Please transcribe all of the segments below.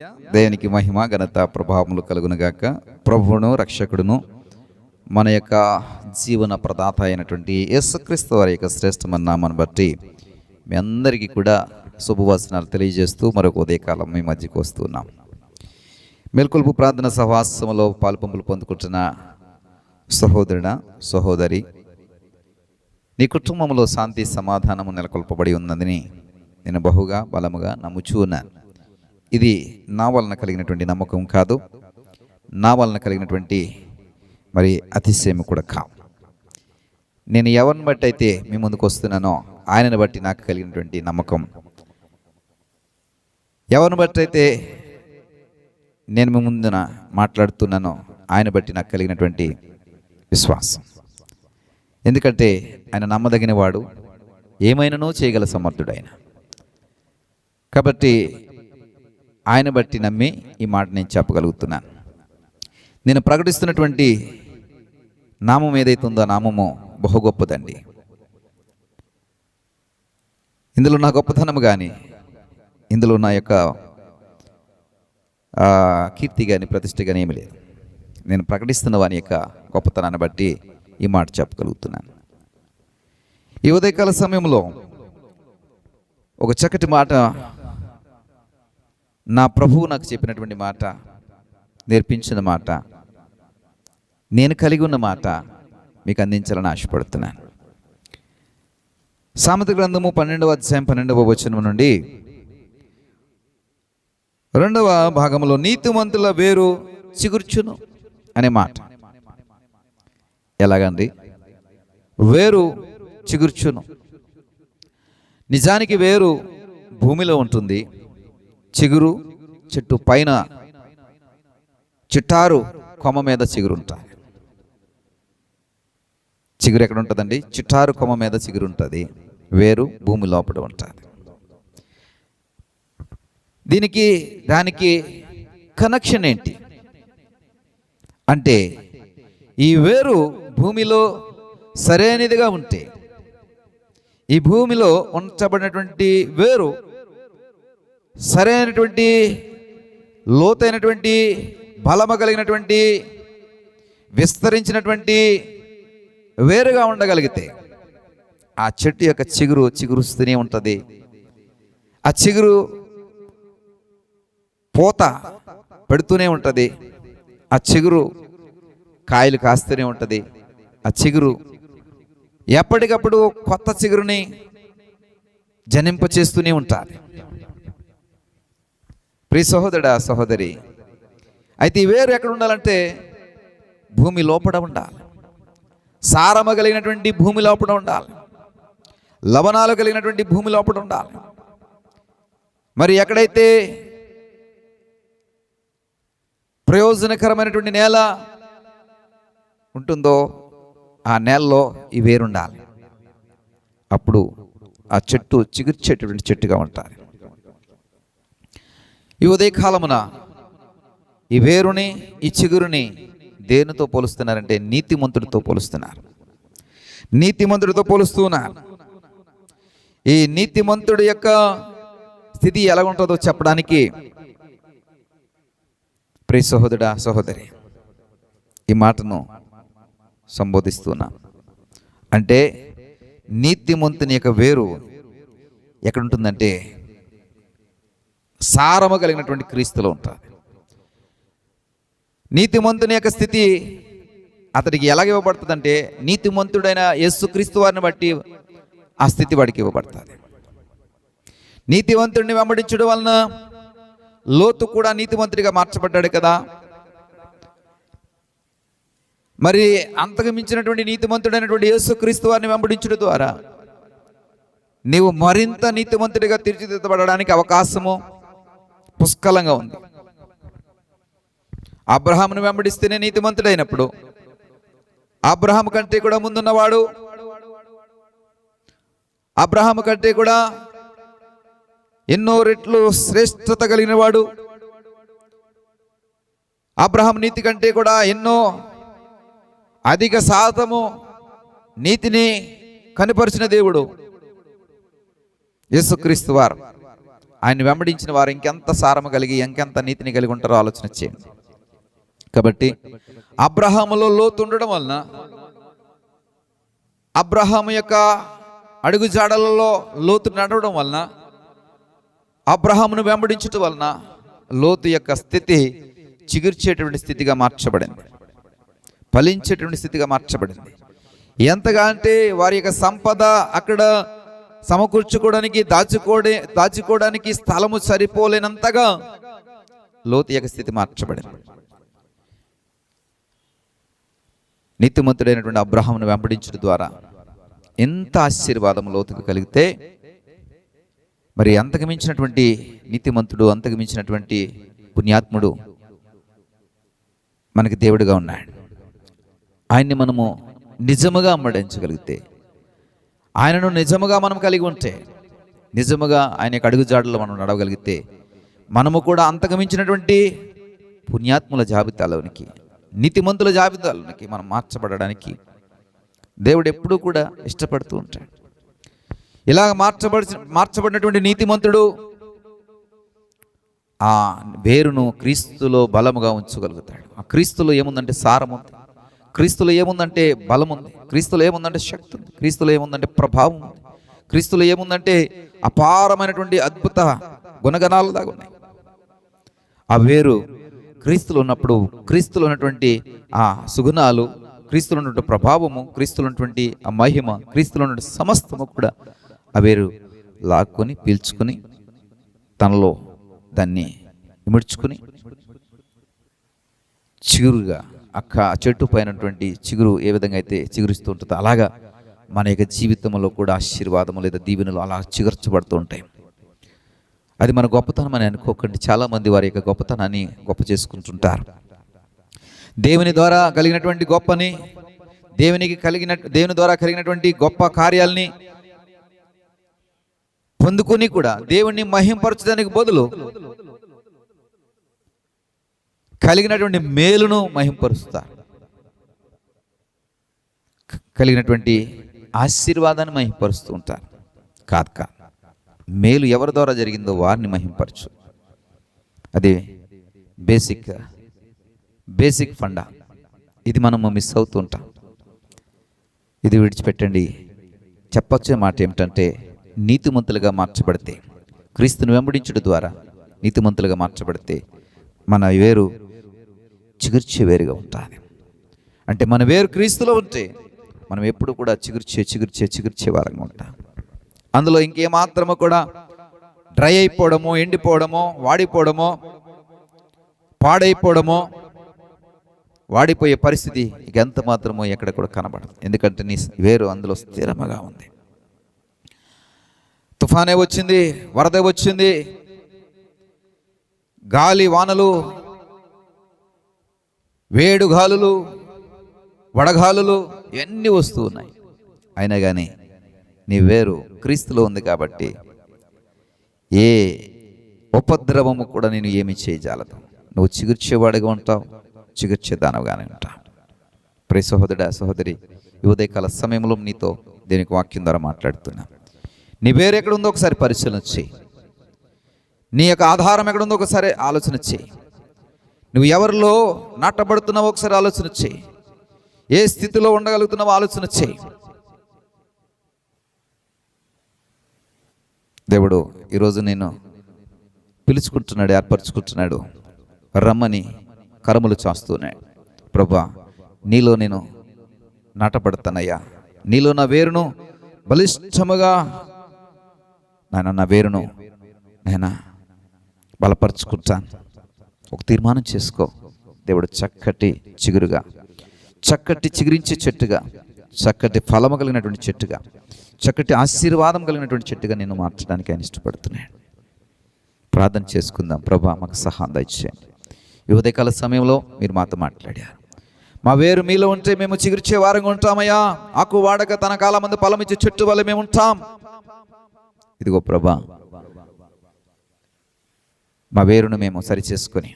దేవునికి మహిమ ఘనత ప్రభావములు కలుగునుగాక. ప్రభువును రక్షకుడును మన యొక్క జీవన ప్రదాత అయినటువంటి యేసుక్రీస్తు వారి యొక్క శ్రేష్టమైన నామాన్ని బట్టి మీ అందరికీ కూడా శుభవచనాలు తెలియజేస్తూ మరొక ఉదయకాలం మీ మధ్యకు వస్తున్నాం. మెల్కొల్పు ప్రార్థన సహవాసంలో పాలుపంపులు పొందుకుంటున్న సహోదరుడా, సహోదరి, నీ కుటుంబంలో శాంతి సమాధానము నెలకొల్పబడి ఉన్నదని నేను బహుగా బలముగా నమ్ముచూ ఉన్నాను. ఇది నా వలన కలిగినటువంటి నమ్మకం కాదు, నా వలన కలిగినటువంటి మరి అతిశయం కూడా కాదు. నేను ఎవరిని బట్టి అయితే మీ ముందుకు వస్తున్నానో ఆయనను బట్టి నాకు కలిగినటువంటి నమ్మకం, ఎవరిని బట్టి అయితే నేను మీ ముందున మాట్లాడుతున్నానో ఆయన బట్టి నాకు కలిగినటువంటి విశ్వాసం. ఎందుకంటే ఆయన నమ్మదగిన వాడు, ఏమైనానో చేయగల సమర్థుడు ఆయన. కాబట్టి ఆయన బట్టి నమ్మి ఈ మాట నేను చెప్పగలుగుతున్నాను. నేను ప్రకటిస్తున్నటువంటి నామం ఏదైతే ఉందో ఆ నామము బహు గొప్పదండి. ఇందులో నా గొప్పతనం కానీ, ఇందులో నా యొక్క కీర్తి కానీ, ప్రతిష్ఠ కానీ ఏమి లేదు. నేను ప్రకటిస్తున్న వాని యొక్క గొప్పతనాన్ని బట్టి ఈ మాట చెప్పగలుగుతున్నాను. ఈ ఉదయకాల సమయంలో ఒక చక్కటి మాట, నా ప్రభువు నాకు చెప్పినటువంటి మాట, నేర్పించిన మాట, నేను కలిగి ఉన్న మాట మీకు అందించాలని ఆశపడుతున్నాను. సామెత గ్రంథము 12వ అధ్యాయం 12వ వచనం నుండి 2వ భాగంలో నీతిమంతుల వేరు చిగుర్చును అనే మాట. ఎలాగండి? వేరు చిగుర్చును. నిజానికి వేరు భూమిలో ఉంటుంది, చిగురు చెట్టు పైన చిట్టారు కొమ్మ మీద చిగురు ఉంటుంది. చిగురు ఎక్కడ ఉంటుందండి? చిట్టారు కొమ్మ మీద చిగురు ఉంటుంది, వేరు భూమి లోపల ఉంటుంది. దానికి కనెక్షన్ ఏంటి అంటే, ఈ వేరు భూమిలో సరైనదిగా ఉంటే, ఈ భూమిలో ఉంచబడినటువంటి వేరు సరైనటువంటి లోతైనటువంటి బలము కలిగినటువంటి విస్తరించినటువంటి వేరుగా ఉండగలిగితే ఆ చెట్టు యొక్క చిగురుస్తూనే ఉంటుంది. ఆ చిగురు పూత పెడుతూనే ఉంటుంది, ఆ చిగురు కాయలు కాస్తూనే ఉంటుంది, ఆ చిగురు ఎప్పటికప్పుడు కొత్త చిగురుని జనింపచేస్తూనే ఉంటుంది. ప్రియ సహోదరుడా, సహోదరి, అయితే ఈ వేరు ఎక్కడ ఉండాలంటే భూమి లోపల ఉండాలి. సారమ కలిగినటువంటి భూమి లోపల ఉండాలి, లవణాలు కలిగినటువంటి భూమి లోపల ఉండాలి. మరి ఎక్కడైతే ప్రయోజనకరమైనటువంటి నేల ఉంటుందో ఆ నేలలో ఈ వేరుండాలి. అప్పుడు ఆ చెట్టు చిగుర్చేటటువంటి చెట్టుగా ఉంటుంది. ఈ ఉదయకాలమున ఈ వేరుని, ఈ చిగురుని దేనితో పోలుస్తున్నారంటే నీతిమంతుడితో పోలుస్తున్నారు. నీతిమంతుడితో పోలుస్తున్నారు. ఈ నీతిమంతుడి యొక్క స్థితి ఎలా ఉంటుందో చెప్పడానికి ప్రియ సహోదరుడా, సహోదరి, ఈ మాటను సంబోధిస్తున్నా. అంటే నీతిమంతుని యొక్క వేరు ఎక్కడ ఉంటుందంటే సారము కలిగినటువంటి క్రీస్తులో ఉంటుంది. నీతిమంతుని యొక్క స్థితి అతడికి ఎలాగ ఇవ్వబడుతుందంటే, నీతిమంతుడైన యేసుక్రీస్తు వారిని బట్టి ఆ స్థితి వాడికి ఇవ్వబడుతుంది. నీతివంతుడిని వెంబడించడం వలన లోతు కూడా నీతిమంతుడిగా మార్చబడ్డాడు కదా. మరి అంతకు మించినటువంటి నీతిమంతుడైనటువంటి యేసుక్రీస్తు వారిని వెంబడించడం ద్వారా నీవు మరింత నీతిమంతుడిగా తీర్చిదిద్దబడడానికి అవకాశము పుష్కలంగా ఉంది. అబ్రహామును వెంబడిస్తేనే నీతిమంతుడైనప్పుడు, అబ్రహాము కంటే కూడా ముందున్నవాడు, అబ్రహాము కంటే కూడా ఎన్నో రెట్లు శ్రేష్టత కలిగిన వాడు, అబ్రహాము నీతి కంటే కూడా ఎన్నో అధిక శాతము నీతిని కనుపరిచిన దేవుడు యేసుక్రీస్తు వారు. ఆయన వెంబడించిన వారు ఇంకెంత సారము కలిగి ఇంకెంత నీతిని కలిగి ఉంటారో ఆలోచన చేయండి. కాబట్టి అబ్రహాములో లోతు ఉండడం వలన, అబ్రహాము యొక్క అడుగు జాడలలో లోతు నడవడం వలన, అబ్రహామును వెంబడించడం వలన లోతు యొక్క స్థితి చిగుర్చేటువంటి స్థితిగా మార్చబడింది, ఫలించేటువంటి స్థితిగా మార్చబడింది. ఎంతగా అంటే వారి యొక్క సంపద అక్కడ సమకూర్చుకోవడానికి దాచుకోవడానికి స్థలము సరిపోలేనంతగా లోతు యొక్క స్థితి మార్చబడింది. నీతిమంతుడైనటువంటి అబ్రహామును వెంబడించడం ద్వారా ఎంత ఆశీర్వాదం లోతుకు కలిగితే, మరి అంతకు మించినటువంటి నీతిమంతుడు, అంతకు మించినటువంటి పుణ్యాత్ముడు మనకి దేవుడిగా ఉన్నాడు. ఆయన్ని మనము నిజముగా వెంబడించగలిగితే, ఆయనను నిజముగా మనం కలిగి ఉంటే, నిజముగా ఆయన యొక్క అడుగుజాడల్లో మనం నడవగలిగితే, మనము కూడా అంతకు మించినటువంటి పుణ్యాత్ముల జాబితాలోనికి, నీతిమంతుల జాబితాలోనికి మనం మార్చబడడానికి దేవుడు ఎప్పుడూ కూడా ఇష్టపడుతూ ఉంటాడు. ఇలాగ మార్చబడినటువంటి నీతిమంతుడు ఆ వేరును క్రీస్తులో బలముగా ఉంచగలుగుతాడు. ఆ క్రీస్తులో ఏముందంటే సారం ఉంది, క్రీస్తులో ఏముందంటే బలం ఉంది, క్రీస్తులో ఏముందంటే శక్తి ఉంది, క్రీస్తులో ఏముందంటే ప్రభావం ఉంది, క్రీస్తులో ఏముందంటే అపారమైనటువంటి అద్భుత గుణగణాలు దాకా ఉన్నాయి. ఆ వేరు క్రీస్తులో ఉన్నప్పుడు, క్రీస్తులో ఉన్నటువంటి ఆ సుగుణాలు, క్రీస్తులో ఉన్నటువంటి ప్రభావము, క్రీస్తులో ఉన్నటువంటి ఆ మహిమ, క్రీస్తులో ఉన్నటువంటి సమస్తము కూడా ఆ వేరు లాక్కొని పీల్చుకొని తనలో దాన్ని ఇముడ్చుకుని చిగురుగా చెట్టు పైనటువంటి చిగురు ఏ విధంగా అయితే చిగురిస్తూ ఉంటుందో అలాగా మన యొక్క జీవితంలో కూడా ఆశీర్వాదము లేదా దీవెనలు అలా చిగుర్చబడుతూ ఉంటాయి. అది మన గొప్పతనం అని అనుకోకండి. చాలామంది వారి యొక్క గొప్పతనాన్ని గొప్ప చేసుకుంటుంటారు. దేవుని ద్వారా కలిగినటువంటి గొప్పని, దేవుని ద్వారా కలిగినటువంటి గొప్ప కార్యాలని పొందుకొని కూడా దేవుణ్ణి మహింపరచడానికి బదులు కలిగినటువంటి మేలును మహింపరుస్తారు, కలిగినటువంటి ఆశీర్వాదాన్ని మహింపరుస్తూ ఉంటారు. కాదు, మేలు ఎవరి ద్వారా జరిగిందో వారిని మహింపరచు. అది బేసిక్ ఫండా. ఇది మనము మిస్ అవుతూ ఉంటాం. ఇది విడిచిపెట్టండి. చెప్పొచ్చే మాట ఏమిటంటే, నీతిమంతులుగా మార్చబడితే, క్రీస్తుని వెంబడించడం ద్వారా నీతిమంతులుగా మార్చబడితే మన వేరు చిగుర్చే వేరుగా ఉంటుంది. అంటే మన వేరు క్రీస్తులో ఉంటే మనం ఎప్పుడు కూడా చిగుర్చే వారంగా ఉంటాం. అందులో ఇంకేమాత్రమో కూడా డ్రై అయిపోవడమో, ఎండిపోవడమో, వాడిపోవడమో, పాడైపోవడమో, వాడిపోయే పరిస్థితి ఇక ఎంత మాత్రమో ఎక్కడ కూడా కనబడదు. ఎందుకంటే నీ వేరు అందులో స్థిరముగా ఉంది. తుఫానే వచ్చింది, వరద వచ్చింది, గాలి వానలు, వేడు గాలులు, వడగాలులు ఇవన్నీ వస్తూ ఉన్నాయి. అయినా కానీ నీ వేరు క్రీస్తులో ఉంది కాబట్టి ఏ ఉపద్రవము కూడా నేను ఏమి చేయజాలదు. నువ్వు చిగుర్చేవాడిగా ఉంటావు, చిగుర్చేదానవుగానే ఉంటావు. ప్రియ సహోదరుడా, సహోదరి, ఈ ఉదయకాల సమయంలో నీతో దీనికి వాక్యం ద్వారా మాట్లాడుతున్నా. నీ వేరు ఎక్కడుందో ఒకసారి పరిశీలన చేయి. నీ యొక్క ఆధారం ఎక్కడుందో ఒకసారి ఆలోచన చేయి. నువ్వు ఎవరిలో నాటబడుతున్నావో ఒకసారి ఆలోచన చేయి. ఏ స్థితిలో ఉండగలుగుతున్నావో ఆలోచన చేయి. దేవుడు ఈరోజు నేను పిలుచుకుంటున్నాడు, ఏర్పరచుకుంటున్నాడు. రమ్మని కరములు చాస్తున్నాడు. ప్రభువా, నీలో నేను నాటబడతానయ్యా. నీలో నా వేరును బలిష్టముగా నా వేరును నేను బలపరుచుకుంటాను. ఒక తీర్మానం చేసుకో. దేవుడు చక్కటి చిగురుగా, చక్కటి చిగురించే చెట్టుగా, చక్కటి ఫలము కలిగినటువంటి చెట్టుగా, చక్కటి ఆశీర్వాదం కలిగినటువంటి చెట్టుగా నేను మార్చడానికి ఆయన ఇష్టపడుతున్నాడు. ప్రార్థన చేసుకుందాం. ప్రభువా, మాకు సహాయం దయచేయండి. ఈ ఉదయకాల సమయంలో మీరు మాతో మాట్లాడారు. మా వేరు మీలో ఉంటే మేము చిగురిచే వారంగా ఉంటామయ్యా. ఆకు వాడక తన కాలం మందు ఫలమిచ్చే చెట్టు వల్ల మేము ఉంటాం. ఇదిగో ప్రభా, మా వేరును మేము సరిచేసుకొని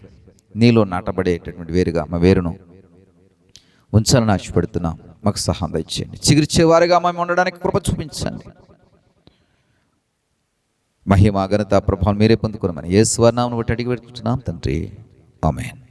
నీలో నాటబడేటటువంటి వేరుగా మా వేరును ఉంచాలని ఆశపడుతున్నాం. మాకు సహాయం దయచేయండి. చిగురిచేవారుగా మేము ఉండడానికి కృప చూపించండి. మహిమ ఘనత ప్రభావం మీరే పొందుకోమని యేసు వారి నామమున బట్టి అడిగి పెట్టుకుంటున్నాం తండ్రి. ఆమేన్.